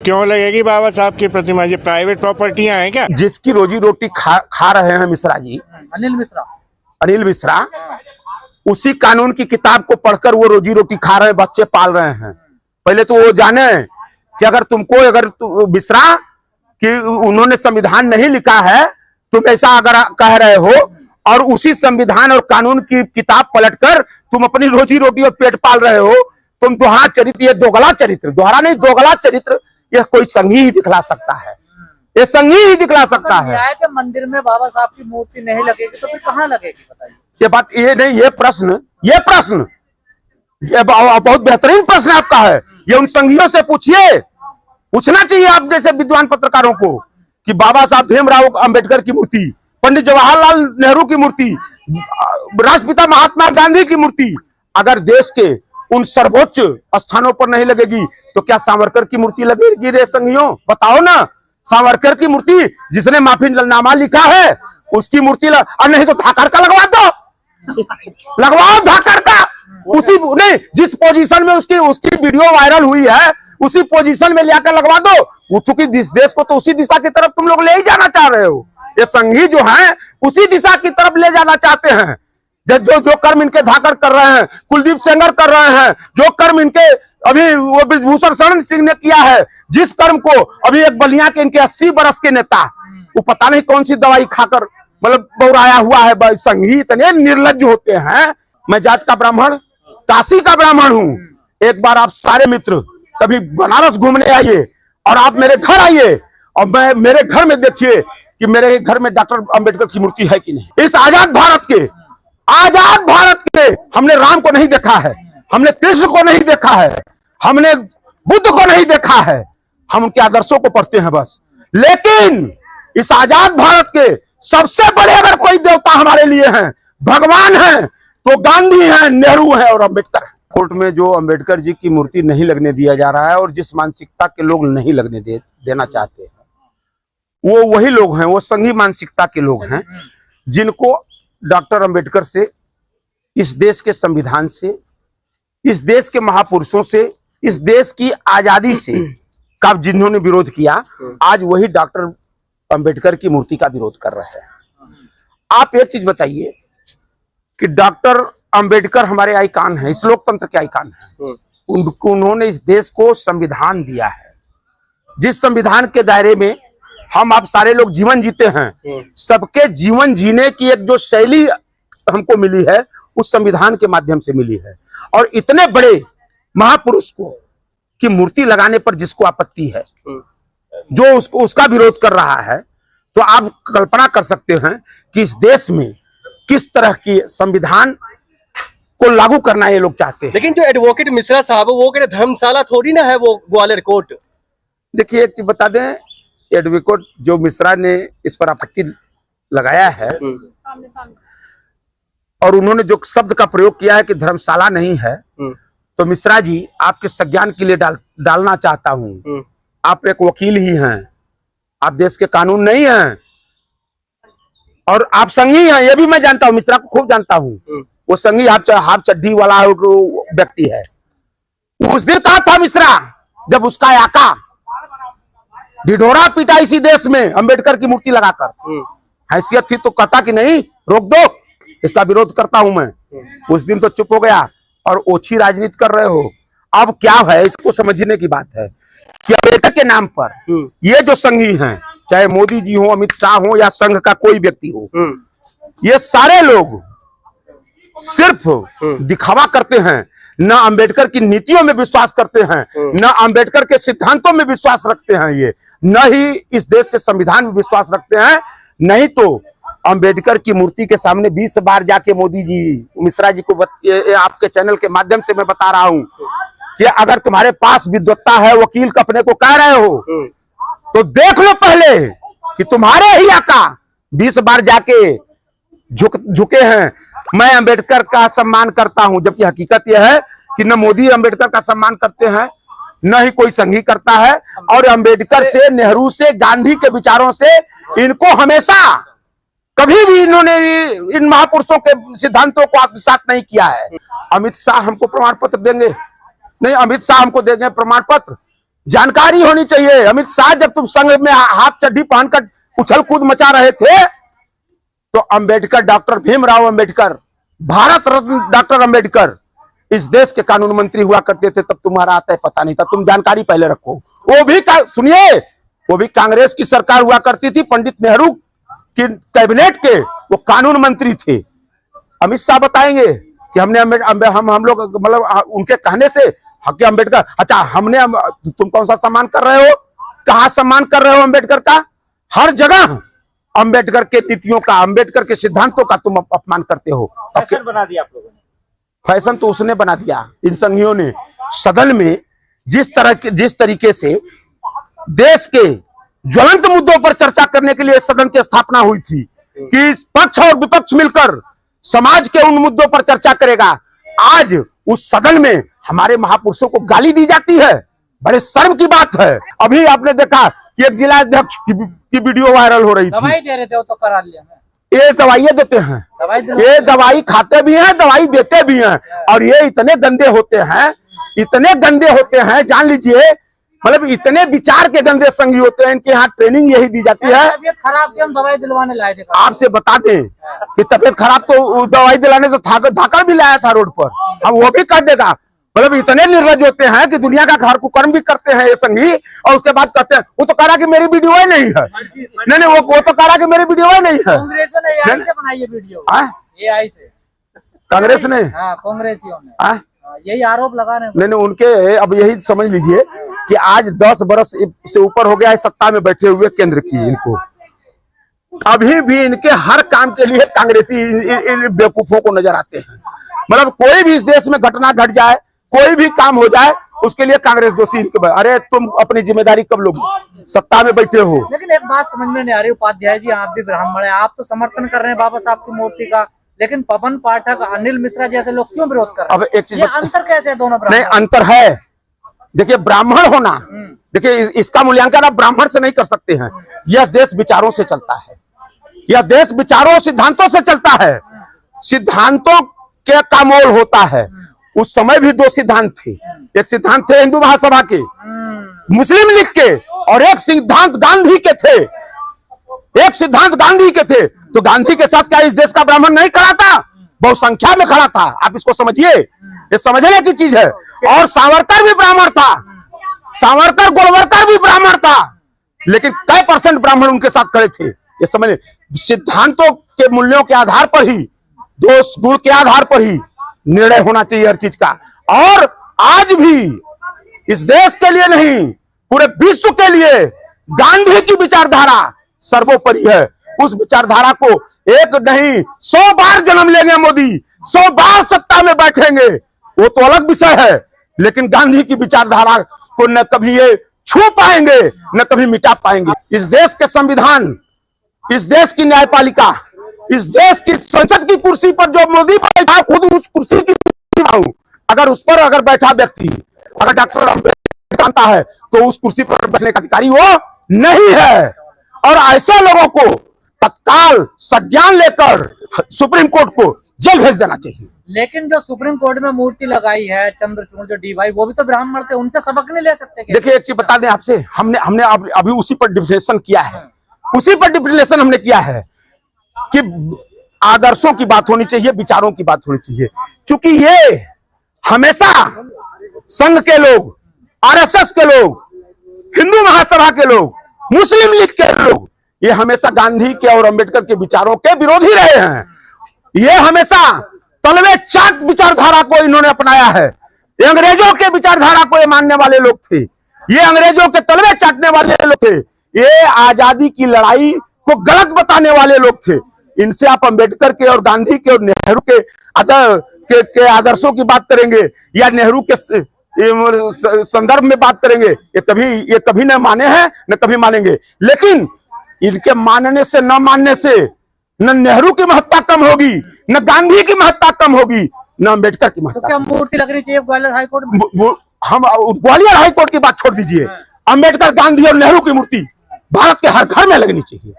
क्यों लगेगी बाबा साहब की प्रतिमा? ये प्राइवेट प्रॉपर्टियां हैं क्या? जिसकी रोजी रोटी खा रहे हैं मिश्रा जी, अनिल मिश्रा, उसी कानून की किताब को पढ़कर वो रोजी रोटी खा रहे हैं, बच्चे पाल रहे हैं। पहले तो वो जाने कि अगर मिश्रा कि उन्होंने संविधान नहीं लिखा है, तुम ऐसा अगर कह रहे हो और उसी संविधान और कानून की किताब पलटकर तुम अपनी रोजी रोटी और पेट पाल रहे हो, तुम दोहरा चरित्र, ये दोगला चरित्र, दोहरा नहीं दोगला चरित्र, यह कोई संघी ही दिखला सकता है, ये संघी ही दिखला सकता है। न्याय के मंदिर में बाबा साहब की मूर्ति नहीं लगेगी तो फिर कहाँ लगेगी बताइए? ये बात ये नहीं, ये प्रश्न बहुत बेहतरीन प्रश्न आपका है। ये उन संघियों से पूछिए, पूछना चाहिए आप जैसे विद्वान पत्रकारों को कि बाबा साहब भीमराव अंबेडकर की मूर्ति, पंडित जवाहरलाल नेहरू की मूर्ति, राष्ट्रपिता महात्मा गांधी की मूर्ति अगर देश के उन सर्वोच्च स्थानों पर नहीं लगेगी तो क्या सावरकर की मूर्ति लगेगी रे संघियों? बताओ ना, सावरकर की मूर्ति जिसने माफीनामा लिखा है उसकी मूर्ति और नहीं तो धाकर का लगवा दो, लगवाओ धाकर का, उसी नहीं जिस पोजीशन में उसकी वीडियो वायरल हुई है उसी पोजीशन में लेकर लगवा दो। चूंकि देश को तो उसी दिशा की तरफ तुम लोग ले ही जाना चाह रहे हो, ये संघी जो है उसी दिशा की तरफ ले जाना चाहते हैं। जो कर्म इनके धाकर कर रहे हैं, कुलदीप सेंगर कर रहे हैं, जो कर्म इनके अभी वो ब्रिजभूषण शरण सिंह ने किया है, जिस कर्म को अभी एक बलिया के इनके 80 बरस के नेता वो पता नहीं कौन सी दवाई खाकर मतलब बहुराया हुआ है। संघी इतने निर्लज्ज होते हैं। मैं जात का ब्राह्मण, काशी का ब्राह्मण हूं। एक बार आप सारे मित्र कभी बनारस घूमने आइए और आप मेरे घर आइए और मेरे घर में देखिए कि मेरे घर में डॉक्टर अंबेडकर की मूर्ति है कि नहीं। इस आजाद भारत के हमने राम को नहीं देखा है, हमने कृष्ण को नहीं देखा है, हमने बुद्ध को नहीं देखा है, हम उनके आदर्शों को पढ़ते हैं बस। लेकिन इस आजाद भारत के सबसे बड़े अगर कोई देवता हमारे लिए हैं, भगवान हैं, तो गांधी हैं, नेहरू हैं और अंबेडकर हैं। कोर्ट में जो अंबेडकर जी की मूर्ति नहीं लगने दिया जा रहा है और जिस मानसिकता के लोग नहीं लगने देना चाहते हैं वो वही लोग हैं, वो संघी मानसिकता के लोग हैं जिनको डॉक्टर अंबेडकर से, इस देश के संविधान से, इस देश के महापुरुषों से, इस देश की आजादी से का जिन्होंने विरोध किया, आज वही डॉक्टर अंबेडकर की मूर्ति का विरोध कर रहे हैं। आप एक चीज बताइए कि डॉक्टर अंबेडकर हमारे आइकान हैं, इस लोकतंत्र के आइकान हैं। उन्होंने इस देश को संविधान दिया है, जिस संविधान के दायरे में हम आप सारे लोग जीवन जीते हैं। सबके जीवन जीने की एक जो शैली हमको मिली है उस संविधान के माध्यम से मिली है। और इतने बड़े महापुरुष को की मूर्ति लगाने पर जिसको आपत्ति है, जो उसका विरोध कर रहा है, तो आप कल्पना कर सकते हैं कि इस देश में किस तरह की संविधान को लागू करना ये लोग चाहते हैं। लेकिन जो एडवोकेट मिश्रा साहब वो कह रहे धर्मशाला थोड़ी ना है वो ग्वालियर कोर्ट। देखिए एक चीज बता दें, एडवोकेट जो मिश्रा ने इस पर आपत्ति लगाया है और उन्होंने जो शब्द का प्रयोग किया है कि धर्मशाला नहीं है, तो मिश्रा जी आपके संज्ञान के लिए डालना चाहता हूं, आप एक वकील ही हैं, आप देश के कानून नहीं हैं और आप संघी हैं, ये भी मैं जानता हूं, मिश्रा को खूब जानता हूं। वो संघी हाफ चड्डी वाला व्यक्ति है। उस दिन कहा था मिश्रा जब उसका आका ढिढोरा पीटा इसी देश में अंबेडकर की मूर्ति लगाकर, हैसियत थी तो कहता कि नहीं रोक दो, इसका विरोध करता हूं मैं। उस दिन तो चुप हो गया और ओछी राजनीति कर रहे हो। अब क्या है इसको समझने की बात है कि अंबेडकर के नाम पर ये जो संघी हैं, चाहे मोदी जी हो, अमित शाह हो या संघ का कोई व्यक्ति हो, ये सारे लोग सिर्फ दिखावा करते हैं, न अंबेडकर की नीतियों में विश्वास करते हैं, न अंबेडकर के सिद्धांतों में विश्वास रखते हैं, ये न ही इस देश के संविधान में विश्वास रखते हैं। नहीं तो अंबेडकर की मूर्ति के सामने 20 बार जाके मोदी जी, मिश्रा जी को आपके चैनल के माध्यम से मैं बता रहा हूं कि अगर तुम्हारे पास विद्वत्ता है, वकील अपने को कह रहे हो, तो देख लो पहले कि तुम्हारे ही आका 20 बार जाके झुके हैं। मैं अंबेडकर का सम्मान करता हूं, जबकि हकीकत यह है कि न मोदी अंबेडकर का सम्मान करते हैं, न ही कोई संघी करता है। और अंबेडकर से, नेहरू से, गांधी के विचारों से इनको हमेशा कभी भी इन्होंने इन महापुरुषों के सिद्धांतों को आत्मसात नहीं किया है। अमित शाह हमको प्रमाण पत्र देंगे? नहीं, अमित शाह हमको देंगे प्रमाण पत्र जानकारी होनी चाहिए। अमित शाह जब तुम संघ में हाथ चड्डी पहनकर उछल कूद मचा रहे थे तो अंबेडकर, डॉक्टर भीमराव अंबेडकर, भारत रत्न डॉक्टर अंबेडकर इस देश के कानून मंत्री हुआ करते थे। तब तुम्हारा आता है पता नहीं था। तुम जानकारी पहले रखो। वो भी सुनिए, वो भी कांग्रेस की सरकार हुआ करती थी। पंडित नेहरू की कैबिनेट के वो कानून मंत्री थे। अमित शाह बताएंगे कि हमने हम लोग मतलब उनके कहने से हक अंबेडकर। अच्छा, हमने तुम कौन सा सम्मान कर रहे हो? कहां सम्मान कर रहे हो अंबेडकर का? हर जगह अंबेडकर के नीतियों का, अंबेडकर के सिद्धांतों का तुम अपमान करते हो। फैशन बना दिया आप लोगों ने। फैशन तो उसने बना दिया, इन संघियों ने। सदन में जिस तरीके से देश के ज्वलंत मुद्दों पर चर्चा करने के लिए सदन की स्थापना हुई थी कि पक्ष और विपक्ष मिलकर समाज के उन मुद्दों पर चर्चा करेगा, आज उस सदन में हमारे महापुरुषों को गाली दी जाती है। बड़े शर्म की बात है। अभी आपने देखा कि एक जिला अध्यक्ष की वीडियो वायरल हो रही थी। दवाई दे रहे थे वो तो करा लिया। ये दवाइयां देते हैं, ये दवाई खाते भी हैं, दवाई देते भी हैं। और ये इतने गंदे होते हैं, इतने गंदे होते हैं, जान लीजिए, मतलब इतने विचार के गंदे संगी होते हैं। इनके यहाँ ट्रेनिंग यही दी जाती है। तबीयत खराब थी, हम दवाई दिलवाने लाए थे। आपसे बता दें कि तबीयत खराब तो दवाई दिलाने तो धाकड़ भी लाया था रोड पर। हम वो भी कर देगा। मतलब इतने निर्लज होते हैं कि दुनिया का घर को कर्म भी करते हैं ये संगी, और उसके बाद कहते हैं वो तो कह रहा कि मेरी वीडियो ही नहीं है। नहीं, वो तो कह रहा कि मेरी वीडियो ही नहीं है। कांग्रेस ने एआई से बनाई है वीडियो। एआई से कांग्रेस ने, कांग्रेसियों ने यही आरोप लगा रहे हैं। नहीं, उनके अब यही समझ लीजिए कि आज 10 बरस से ऊपर हो गया है सत्ता में बैठे हुए केंद्र की। इनको अभी भी इनके हर काम के लिए कांग्रेसी इन बेवकूफों को नजर आते हैं। मतलब कोई भी इस देश में घटना घट जाए, कोई भी काम हो जाए, उसके लिए कांग्रेस दोषी। अरे तुम अपनी जिम्मेदारी कब लोगे? सत्ता में बैठे हो। लेकिन एक बात समझ में नहीं आ रही उपाध्याय जी, आप भी ब्राह्मण है, आप तो समर्थन कर रहे हैं बाबा साहब की मूर्ति का, लेकिन पवन पाठक, अनिल मिश्रा जैसे लोग क्यों विरोध कर रहे हैं? अब एक चीज, अंतर कैसे है दोनों? नहीं, अंतर है। देखिए, ब्राह्मण होना, देखिए इसका मूल्यांकन आप ब्राह्मण से नहीं कर सकते हैं। यह देश विचारों से चलता है। यह देश विचारों सिद्धांतों से चलता है। सिद्धांतों के का मोल होता है। उस समय भी 2 सिद्धांत थे। एक सिद्धांत थे हिंदू महासभा के, मुस्लिम लीग के, और एक सिद्धांत गांधी के थे। एक सिद्धांत गांधी के थे। तो गांधी के साथ क्या इस देश का ब्राह्मण नहीं खड़ा था? बहुसंख्या में खड़ा था। आप इसको समझिए, ये समझने की चीज है। और सावरकर भी ब्राह्मण था, सावरकर गोलवरकर भी ब्राह्मण था, लेकिन कई % ब्राह्मण उनके साथ खड़े थे। ये समझिए, सिद्धांतों के मूल्यों के आधार पर ही, दोष गुण के आधार पर ही निर्णय होना चाहिए हर चीज का। और आज भी इस देश के लिए नहीं, पूरे विश्व के लिए गांधी की विचारधारा सर्वोपरि है। उस विचारधारा को एक नहीं 100 बार जन्म लेंगे मोदी, 100 बार सत्ता में बैठेंगे, वो तो अलग विषय है। लेकिन गांधी की विचारधारा को न कभी ये छू पाएंगे, न कभी मिटा पाएंगे। इस देश के संविधान, इस देश की न्यायपालिका, इस देश की संसद की कुर्सी पर जो मोदी बैठा, खुद उस कुर्सी की अगर उस पर अगर बैठा व्यक्ति, अगर डॉक्टर अम्बेडकर मानता है, तो उस कुर्सी पर बैठने का अधिकारी वो नहीं है। और ऐसे लोगों को तत्काल संज्ञान लेकर सुप्रीम कोर्ट को जेल भेज देना चाहिए। लेकिन जो सुप्रीम कोर्ट में मूर्ति लगाई है चंद्रचूड़, जो डीवाई, वो भी तो ब्राह्मण थे, उनसे सबक नहीं ले सकते क्या? देखिए, एक चीज बता दें आपसे, हमने अभी उसी पर डिफिनेशन किया है। उसी पर डिफिनेशन हमने किया है कि आदर्शों की बात होनी चाहिए, विचारों की बात होनी चाहिए। क्योंकि ये हमेशा संघ के लोग, आरएसएस के लोग, हिंदू महासभा के लोग, मुस्लिम लीग के लोग, ये हमेशा गांधी के और अंबेडकर के विचारों के विरोधी रहे हैं। ये हमेशा तलवे चाट विचारधारा को इन्होंने अपनाया है। ये अंग्रेजों के विचारधारा को ये मानने वाले लोग थे। ये अंग्रेजों के तलवे चाटने वाले लोग थे। ये आजादी की लड़ाई को गलत बताने वाले लोग थे। इनसे आप अंबेडकर के और गांधी के और नेहरू के आदर्शों की बात करेंगे या नेहरू के संदर्भ में बात करेंगे, ये कभी न माने हैं न कभी मानेंगे। लेकिन इनके मानने से न मानने से न नेहरू की महत्ता कम होगी, न गांधी की महत्ता कम होगी, न अंबेडकर की महत्ता। तो क्या मूर्ति लगनी चाहिए ग्वालियर हाईकोर्ट में? हम ग्वालियर हाईकोर्ट की बात छोड़ दीजिए, अंबेडकर, गांधी और नेहरू की मूर्ति भारत के हर घर में लगनी चाहिए।